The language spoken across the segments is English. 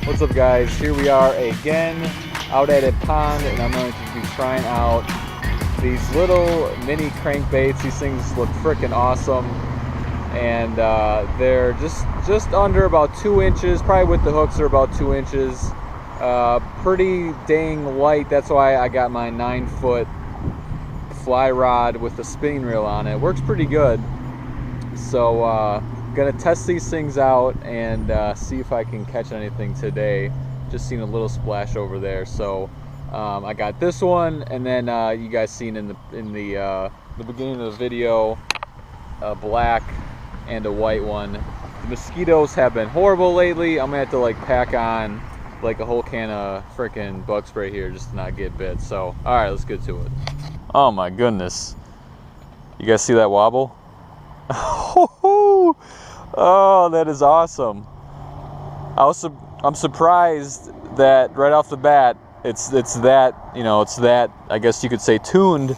What's up guys, here we are again out at a pond, and I'm going to be trying out these little mini crankbaits. These things look freaking awesome, and they're just under about 2 inches, probably with the hooks they're about 2 inches. Pretty dang light, that's why I got my 9-foot fly rod with the spinning reel on it. Works pretty good. So gonna test these things out and see if I can catch anything today. Just seen a little splash over there, so I got this one, and then you guys seen in the beginning of the video a black and a white one. The mosquitoes have been horrible lately. I'm gonna have to like pack on like a whole can of freaking bug spray here just to not get bit. So all right, let's get to it. Oh my goodness, you guys see that wobble? Oh, that is awesome. I'm surprised that right off the bat it's that, you know, it's that, I guess you could say, tuned,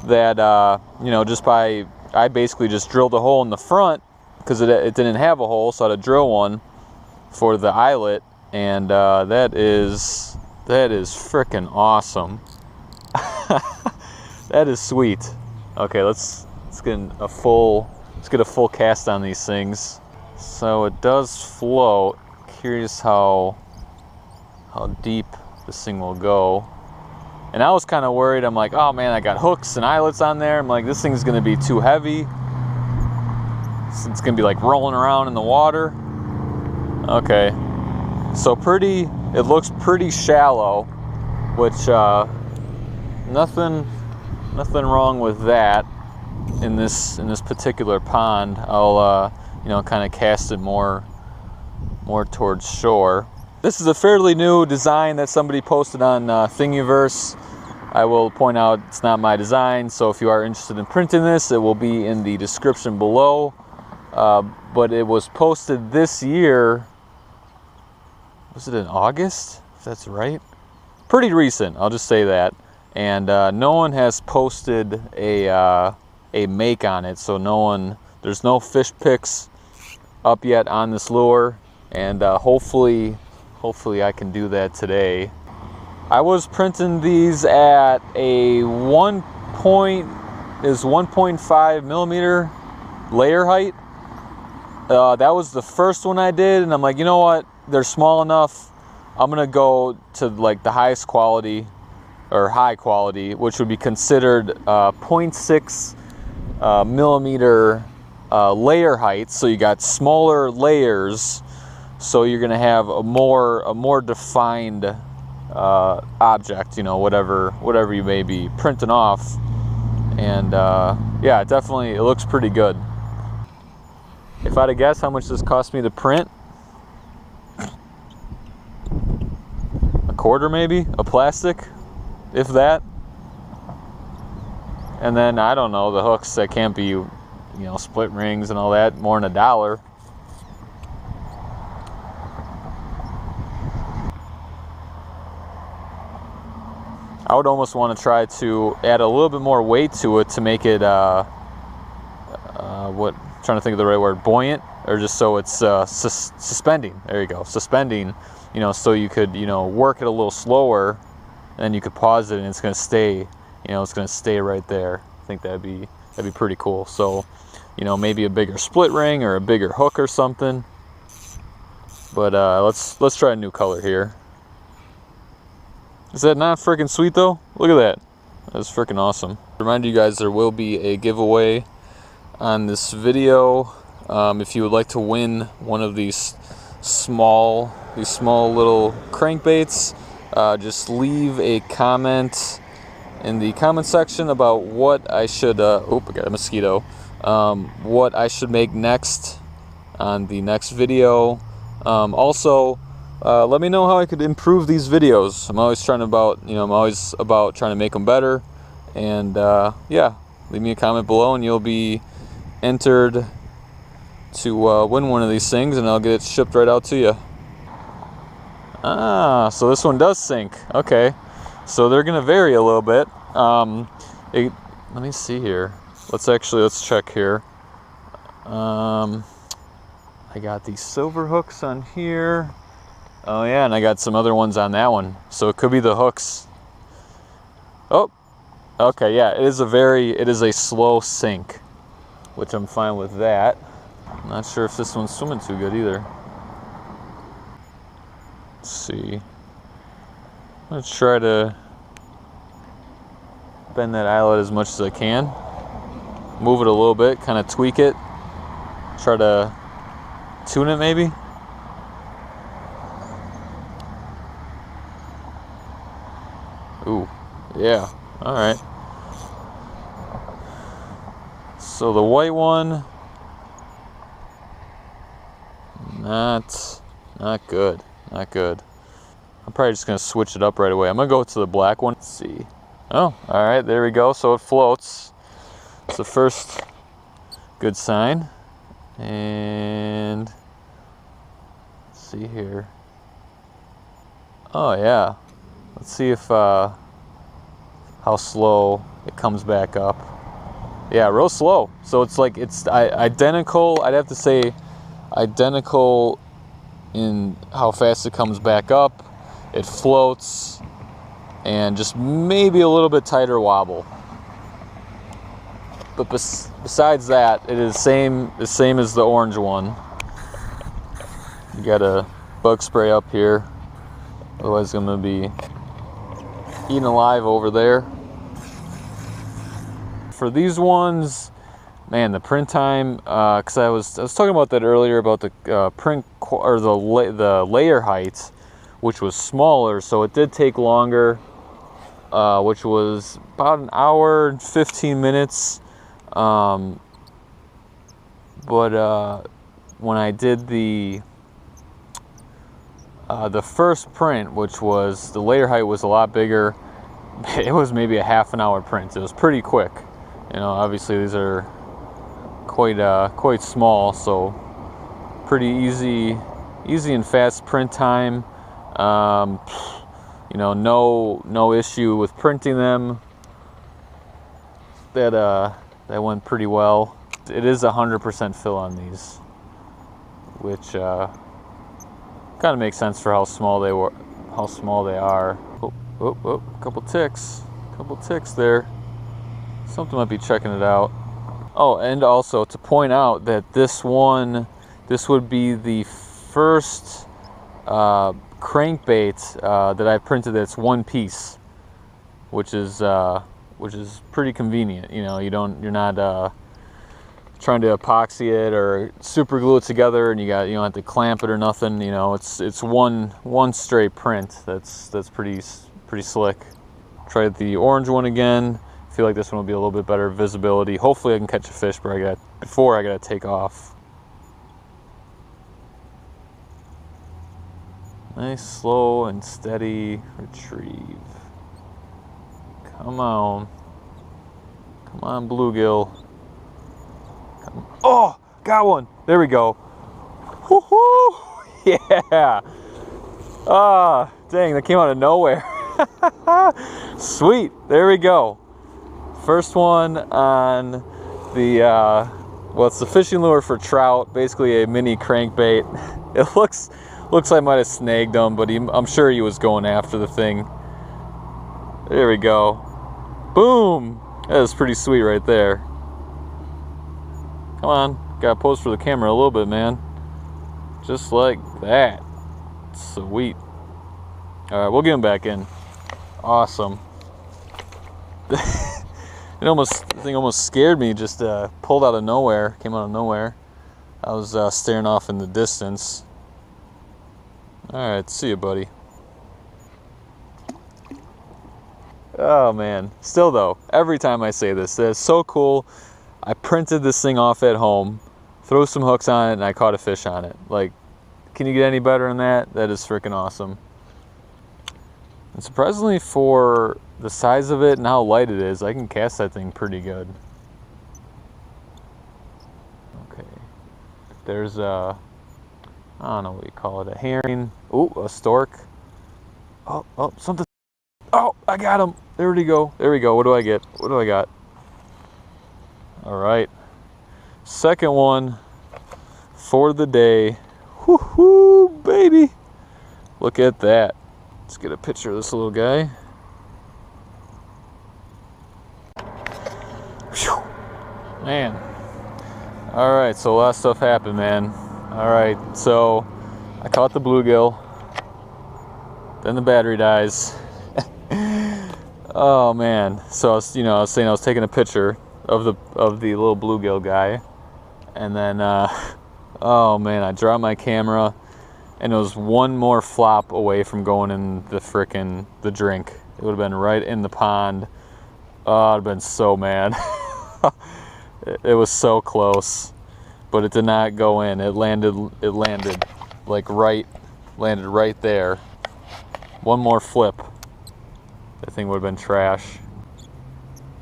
that you know, just by, I basically just drilled a hole in the front because it didn't have a hole, so I had to drill one for the eyelet, and that is freaking awesome. That is sweet. Okay, let's get a full cast on these things. So it does float. Curious how deep this thing will go. And I was kind of worried. I'm like, oh man, I got hooks and eyelets on there. I'm like, this thing's gonna be too heavy. It's gonna be like rolling around in the water. Okay, so it looks pretty shallow, which nothing wrong with that. In this particular pond, I'll you know, kind of cast it more towards shore. This is a fairly new design that somebody posted on Thingiverse. I will point out it's not my design, so if you are interested in printing this, it will be in the description below. But it was posted this year. Was it in August? If that's right. Pretty recent, I'll just say that. And no one has posted a make on it, so there's no fish pics up yet on this lure, and hopefully I can do that today. I was printing these at a 1.5 millimeter layer height. That was the first one I did, and I'm like, you know what, they're small enough, I'm gonna go to like the highest quality, or high quality, which would be considered 0.6 millimeter layer height. So you got smaller layers, so you're gonna have a more defined object, you know, whatever you may be printing off. And yeah, definitely it looks pretty good. If I had to guess how much this cost me to print, $1/4 maybe, a plastic, if that. And then, I don't know, the hooks that can't be, you know, split rings and all that, more than $1. I would almost want to try to add a little bit more weight to it to make it, trying to think of the right word, buoyant, or just so it's suspending. There you go, suspending, you know, so you could, you know, work it a little slower, and then you could pause it and it's going to stay, you know, it's going to stay right there. I think that'd be pretty cool. So, you know, maybe a bigger split ring or a bigger hook or something. But let's try a new color here. Is that not freaking sweet though? Look at that. That's freaking awesome. Remind you guys, there will be a giveaway on this video. If you would like to win one of these small little crankbaits, just leave a comment in the comment section about what I should oh, I got a mosquito, what I should make next on the next video. Also, let me know how I could improve these videos. I'm always about trying to make them better. And yeah, leave me a comment below and you'll be entered to win one of these things, and I'll get it shipped right out to you. Ah, so this one does sink. Okay, so they're gonna vary a little bit. Let me see here. Let's check here. I got these silver hooks on here. Oh yeah, and I got some other ones on that one. So it could be the hooks. Oh, okay, yeah, it is a slow sink, which I'm fine with that. I'm not sure if this one's swimming too good either. Let's see. I'm gonna try to bend that eyelet as much as I can. Move it a little bit, kind of tweak it. Try to tune it maybe. Ooh, yeah, all right. So the white one, not good, not good. I'm probably just gonna switch it up right away. I'm gonna go to the black one. Let's see. Oh, all right, there we go. So it floats. It's the first good sign. And let's see here. Oh yeah. Let's see if how slow it comes back up. Yeah, real slow. So it's like it's identical. I'd have to say identical in how fast it comes back up. It floats, and just maybe a little bit tighter wobble. But besides that, it is the same as the orange one. You got a bug spray up here, otherwise I'm gonna be eaten alive over there. For these ones, man, the print time, because I was talking about that earlier about the print or the layer height, which was smaller, so it did take longer, which was about an hour and 15 minutes. But when I did the first print, which was the layer height was a lot bigger, it was maybe a half an hour print. It was pretty quick. You know, obviously these are quite small, so pretty easy and fast print time. You know, no issue with printing them. That went pretty well. It is 100% fill on these, which kind of makes sense for how small they are. Oh, couple ticks there. Something might be checking it out. Oh, and also to point out that this would be the first crankbait that I printed that's one piece, which is pretty convenient. You know, you're not trying to epoxy it or super glue it together, and you don't have to clamp it or nothing. You know, it's one straight print. That's pretty slick. Tried the orange one again. Feel like this one will be a little bit better visibility. Hopefully I can catch a fish before I gotta take off. Nice, slow and steady retrieve. Come on, bluegill. Oh, got one. There we go. Woohoo! Yeah. Ah, dang, that came out of nowhere. Sweet. There we go. First one on the well, it's the fishing lure for trout, basically a mini crankbait. It looks like I might have snagged him, but I'm sure he was going after the thing. There we go. Boom! That was pretty sweet right there. Come on, gotta pose for the camera a little bit, man. Just like that. Sweet. Alright, we'll get him back in. Awesome. The thing almost scared me, just pulled out of nowhere, came out of nowhere. I was staring off in the distance. Alright, see you, buddy. Oh man, still though, every time I say this, it's so cool. I printed this thing off at home, threw some hooks on it, and I caught a fish on it. Like, can you get any better than that? That is freaking awesome. And surprisingly, for the size of it and how light it is, I can cast that thing pretty good. Okay, there's I don't know what you call it, a herring. Ooh, a stork. Oh, something. Oh, I got him. There we go. What do I get? What do I got? All right, second one for the day. Woohoo, baby. Look at that. Let's get a picture of this little guy. Whew. Man. Alright, so a lot of stuff happened, man. Alright, so I caught the bluegill. Then the battery dies. Oh man. So I was saying I was taking a picture of the little bluegill guy. And then oh man, I dropped my camera and it was one more flop away from going in the drink. It would have been right in the pond. Oh, I'd have been so mad. It was so close, but it did not go in. It landed like right there. One more flip, that thing would have been trash.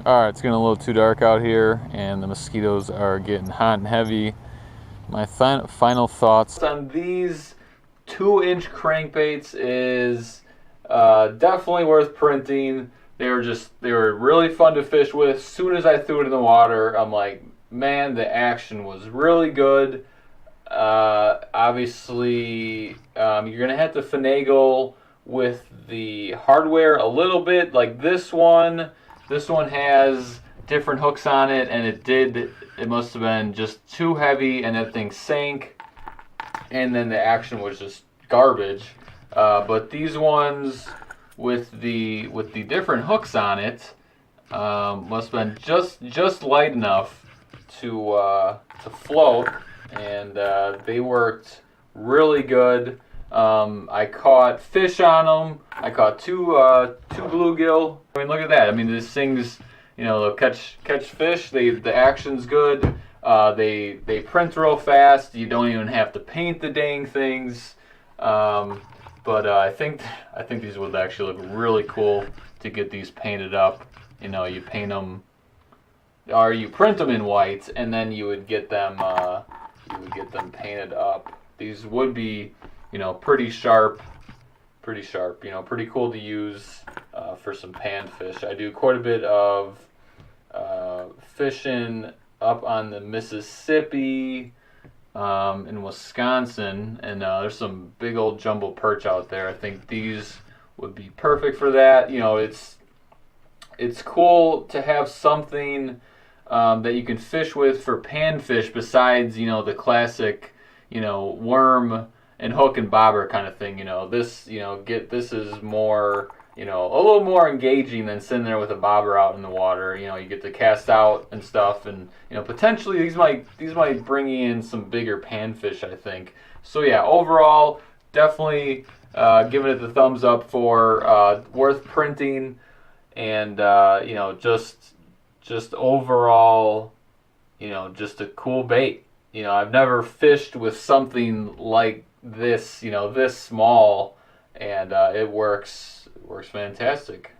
All right, it's getting a little too dark out here, and the mosquitoes are getting hot and heavy. My final thoughts on these 2-inch crankbaits is definitely worth printing. They were really fun to fish with. As soon as I threw it in the water, I'm like, man, the action was really good. Obviously, you're gonna have to finagle with the hardware a little bit. Like this one has different hooks on it, and it must have been just too heavy, and that thing sank, and then the action was just garbage. But these ones with the different hooks on it must have been just light enough to float, and they worked really good. I caught fish on them. I caught two bluegill. I mean, look at that. I mean, these things, they'll catch fish. The action's good. They print real fast. You don't even have to paint the dang things. But I think these would actually look really cool to get these painted up. You paint them, or you print them in white, and then you would get them painted up. These would be, pretty sharp. Pretty cool to use for some panfish. I do quite a bit of fishing up on the Mississippi, in Wisconsin, and there's some big old jumbo perch out there. I think these would be perfect for that. It's cool to have something that you can fish with for panfish besides the classic worm and hook and bobber kind of thing. This is more a little more engaging than sitting there with a bobber out in the water. You get to cast out and stuff, and potentially these might bring in some bigger panfish, I think. So yeah, overall, definitely giving it the thumbs up for worth printing, and just overall, just a cool bait. I've never fished with something like this, this small, and it works fantastic.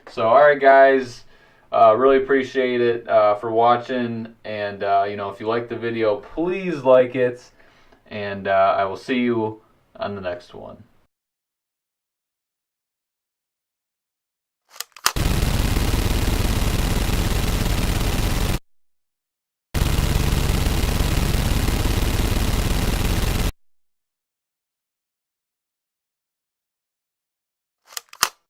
So, all right, guys, really appreciate it for watching, and if you like the video, please like it, and I will see you on the next one.